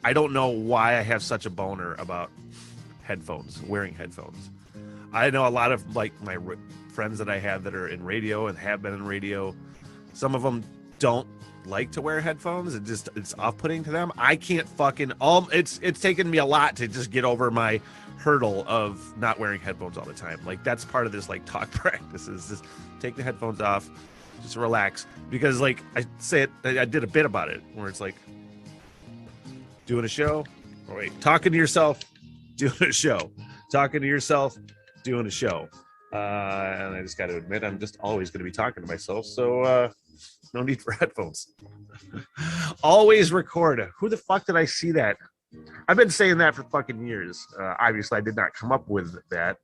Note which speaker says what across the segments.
Speaker 1: I don't know why I have such a boner about wearing headphones. I know a lot of like my friends that I have that are in radio and have been in radio. Some of them don't like to wear headphones. It's off-putting to them. I can't fucking it's taken me a lot to just get over my hurdle of not wearing headphones all the time. Like that's part of this like talk practice is just take the headphones off, just relax. Because like I did a bit about it where it's like doing a show, or wait, talking to yourself, doing a show, talking to yourself, doing a show. And I just got to admit, I'm just always going to be talking to myself. So no need for headphones. Always record. Who the fuck did I see that? I've been saying that for fucking years. Obviously, I did not come up with that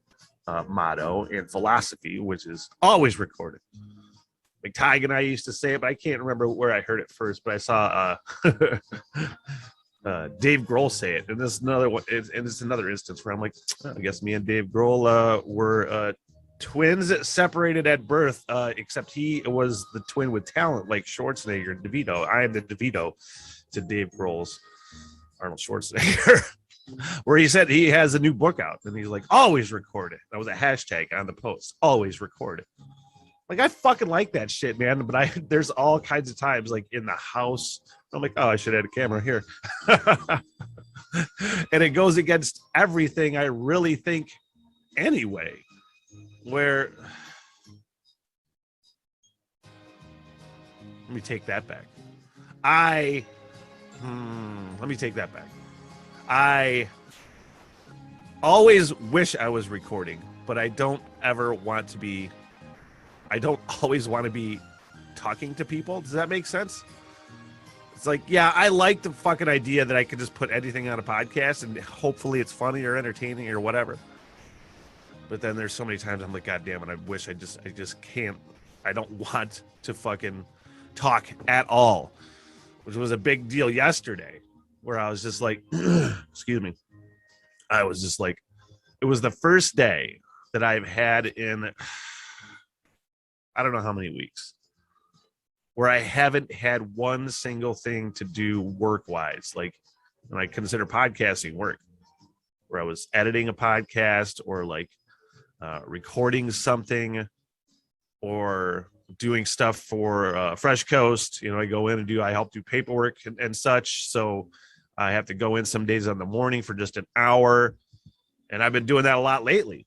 Speaker 1: motto and philosophy, which is always recorded. Like Tig and I used to say it, but I can't remember where I heard it first. But I saw Dave Grohl say it, and this is another one. And it's another instance where I'm like, oh, I guess me and Dave Grohl were twins separated at birth, except he was the twin with talent like Schwarzenegger and DeVito. I am the DeVito to Dave Grohl's Arnold Schwarzenegger, where he said he has a new book out, and he's like, always record it. That was a hashtag on the post, always record it. Like, I fucking like that shit, man. But there's all kinds of times, like in the house, I'm like, oh, I should add a camera here. And it goes against everything I really think anyway. Where, let me take that back. Let me take that back. I always wish I was recording, but I don't ever want to be. I don't always want to be talking to people. Does that make sense? It's like, yeah, I like the fucking idea that I could just put anything on a podcast and hopefully it's funny or entertaining or whatever. But then there's so many times I'm like, God damn it, I wish I just can't. I don't want to fucking talk at all, which was a big deal yesterday where I was just like, excuse me. I was just like, it was the first day that I've had in I don't know how many weeks where I haven't had one single thing to do work-wise. Like, and I consider podcasting work, where I was editing a podcast or like recording something or doing stuff for Fresh Coast. You know, I help do paperwork and such. So I have to go in some days on the morning for just an hour. And I've been doing that a lot lately.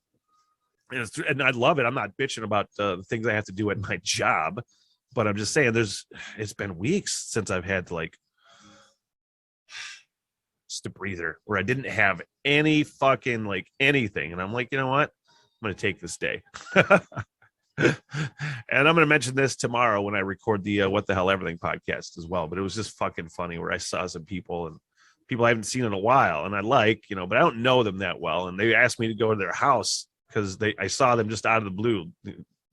Speaker 1: And I love it. I'm not bitching about the things I have to do at my job, but I'm just saying it's been weeks since I've had to like just a breather where I didn't have any fucking like anything. And I'm like, you know what? I'm going to take this day. And I'm going to mention this tomorrow when I record the What the Hell Everything podcast as well. But it was just fucking funny where I saw some people and people I haven't seen in a while. And I like, you know, but I don't know them that well. And they asked me to go to their house because I saw them just out of the blue,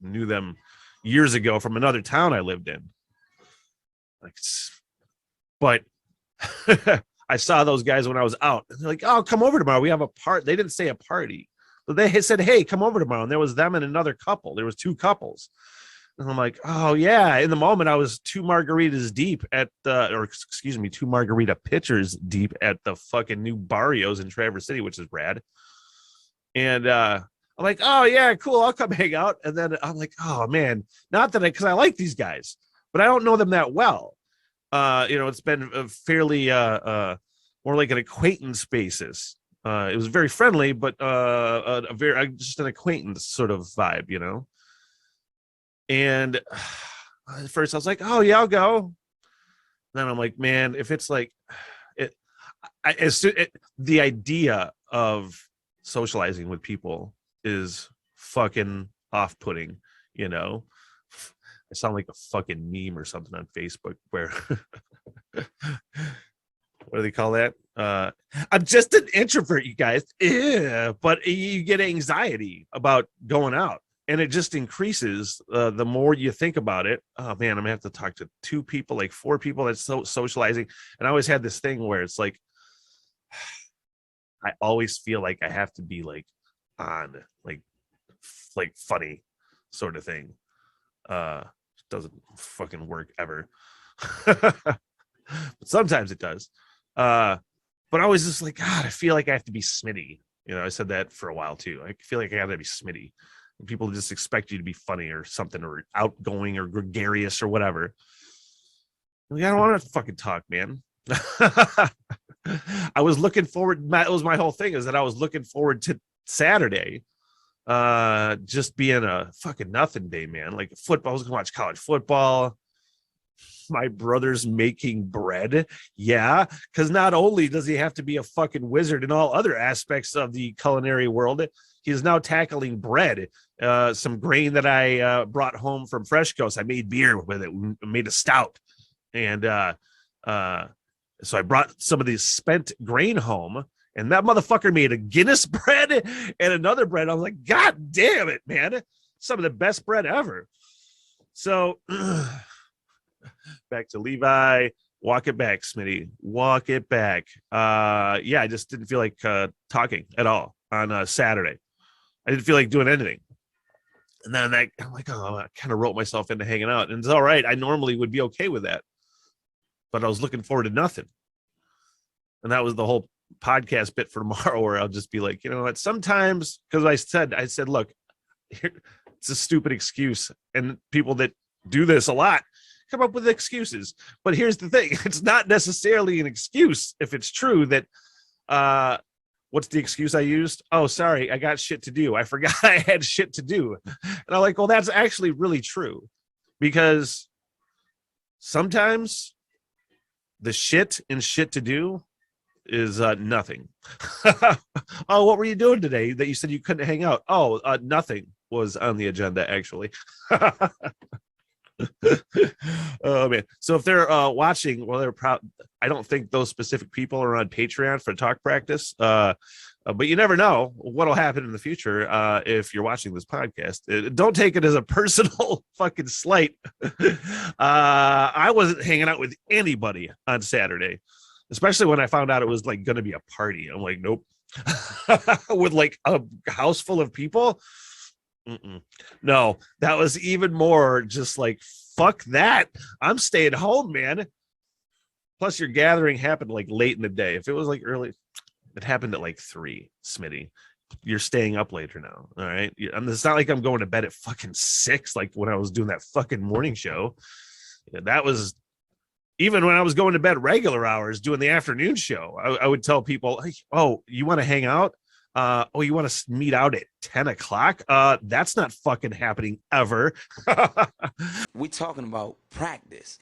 Speaker 1: knew them years ago from another town I lived in. Like, but I saw those guys when I was out. And they're like, oh, come over tomorrow. We have a party. They didn't say a party, but they said, hey, come over tomorrow. And there was them and another couple. There was two couples. And I'm like, oh, yeah. In the moment, I was two margaritas deep two margarita pitchers deep at the fucking new Barrios in Traverse City, which is rad. And I'm like, oh, yeah, cool. I'll come hang out. And then I'm like, oh, man, not that because I like these guys, but I don't know them that well. You know, it's been a fairly more like an acquaintance basis. It was very friendly, but a very just an acquaintance sort of vibe, you know. And at first I was like, oh, yeah, I'll go. Then I'm like, man, if it's like the idea of socializing with people is fucking off-putting, you know. I sound like a fucking meme or something on Facebook where what do they call that? I'm just an introvert, you guys. Ew. But you get anxiety about going out, and it just increases the more you think about it. Oh man, I'm gonna have to talk to two people, like four people that's socializing. And I always had this thing where it's like I always feel like I have to be like on like funny sort of thing. Doesn't fucking work ever. But sometimes it does. But I was just like, God, I feel like I have to be Smitty. You know, I said that for a while too. I feel like I gotta be Smitty. People just expect you to be funny or something, or outgoing or gregarious or whatever. Like, I don't want to fucking talk, man. I was looking forward. That was my whole thing, is that I was looking forward to Saturday, just being a fucking nothing day, man. Like football, I was gonna watch college football. My brother's making bread. Yeah, because not only does he have to be a fucking wizard in all other aspects of the culinary world, he's now tackling bread. Some grain that I brought home from Fresh Coast. I made beer with it. We made a stout, and so I brought some of these spent grain home, and that motherfucker made a Guinness bread and another bread. I was like, God damn it, man. Some of the best bread ever. So back to Levi. Walk it back, Smitty. Walk it back. Yeah, I just didn't feel like talking at all on Saturday. I didn't feel like doing anything. And then I'm like, oh, I kind of wrote myself into hanging out. And it's all right. I normally would be okay with that. But I was looking forward to nothing. And that was the whole podcast bit for tomorrow, where I'll just be like, you know what, sometimes, because I said, look, it's a stupid excuse. And people that do this a lot come up with excuses. But here's the thing. It's not necessarily an excuse if it's true that, what's the excuse I used? Oh, sorry, I got shit to do. I forgot I had shit to do. And I'm like, well, that's actually really true, because sometimes the shit to do is nothing. Oh, what were you doing today that you said you couldn't hang out? Oh, nothing was on the agenda, actually. Oh man. So if they're watching, well, they're proud. I don't think those specific people are on Patreon for talk practice. But you never know what'll happen in the future if you're watching this podcast. Don't take it as a personal fucking slight. I wasn't hanging out with anybody on Saturday, especially when I found out it was like going to be a party. I'm like, nope. With like a house full of people. Mm-mm. No, that was even more just like, fuck that. I'm staying home, man. Plus, your gathering happened like late in the day. If it was like early, it happened at like 3, Smitty. You're staying up later now. All right. And it's not like I'm going to bed at fucking 6, like when I was doing that fucking morning show. Yeah, that was even when I was going to bed regular hours doing the afternoon show. I would tell people, hey, oh, you want to hang out? Oh, you want to meet out at 10 o'clock? That's not fucking happening ever.
Speaker 2: We're talking about practice.